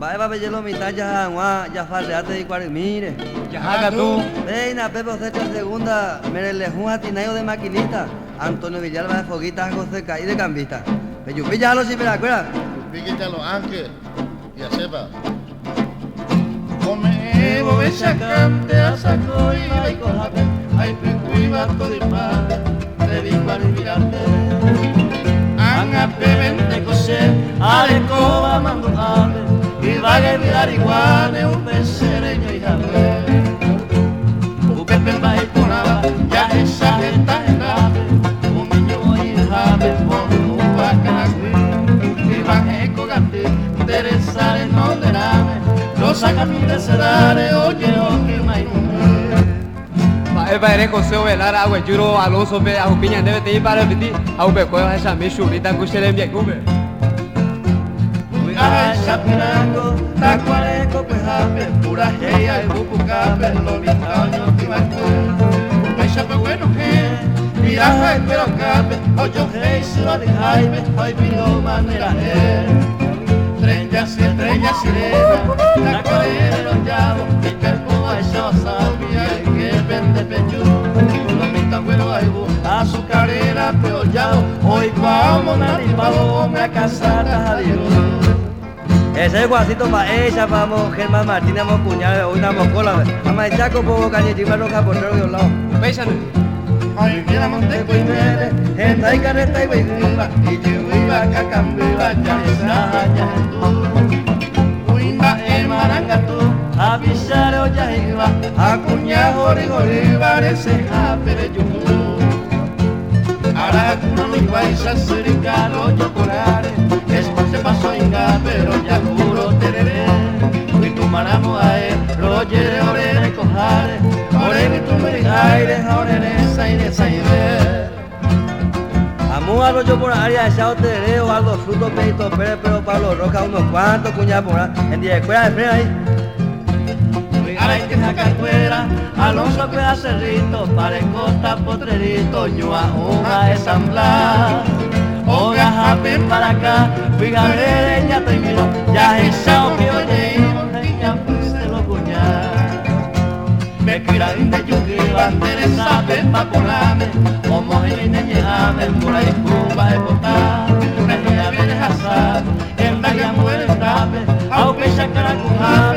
va a ver lo mitad ya ya faldeate y mire. Ya haga tú. Veina, Pepe Ocecha segunda, Merelejún Atinayo de maquinista, Antonio Villalba de Foguita, José Caí de cambista. Peyupi ya lo si me acuerdas. Yupi ya lo ángel, ya sepa. Come bobecha cante a saco y ay cojate, ay pico y bato de padre, te digo al mirarte. Angape vente cose, arecoba mando ave, y va a guerrear igual un pesereño y jave. Upepe va y ponaba, ya esa gente en ave, un niño y jave, por un bacanacuí, y va eco gante, Teresa en donde nave, lo saca mi de sedare, oye, oye, maimune. El padre José Velar, agua juro, Alonso, me a Upiña, debe te ir para repetir, a Ube Cueva, esa mi chulita, cuchele en bien, Ube. Ay, Chapirango, Tacuareco, Pejape, pura jeya, y Bucucape, Lolita, Oño, Tibacué. Ay, Chape, bueno, mira, pero cape, Oyo, hey, Silo de Jaime, ay, Pino, manera, Estrella, sirena, Tacuarera, los llavos, y Perco, ay, sabía, y que vende pecho, Lomita, güero, ay, azucarera, peollado, hoy, cuamo, naripado, me acasata, adiós. Ese guasito pa' ella, vamos, Germán Martínez, vamos cuñar, una mocola, vamos a echar con poco cañetima roja por todos los lados. Péchale. Ay, mira, monte cuimere, gente y carreta y huigumba, y yuiba, cacambiba, ya esa, ya tú. Huimba, marangatu, avisare o ya iba, acuña, jori, jori, varese, japere, yuhu. Ahora, cuno, no iba, y sasirica, lo yocorare, después se pasó inga, pero ya juro tereré. Y tu maramo ae, lo yere, ore, cojare, ore, y tu merijaire, ore, saire, saire. Amo algo yo por área, echado tereo, algo fruto, peito, pero Pablo Roca, unos cuantos cuñados por ahí, en 10 escuelas de freno ahí. Ahora hay que sacar fuera, Alonso cuida cerrito, parecota, potrerito, yo a hoja de samblar. Oga, japen para acá, fíjate, ya te miro, ya es chao que oye, ya puse lo cuñar. Me cuida de yuki, banderesa, pepa colame, como y neñame, por ahí cuba de botar, me voy a ver asar, en la muere tape, aunque ya caracujar.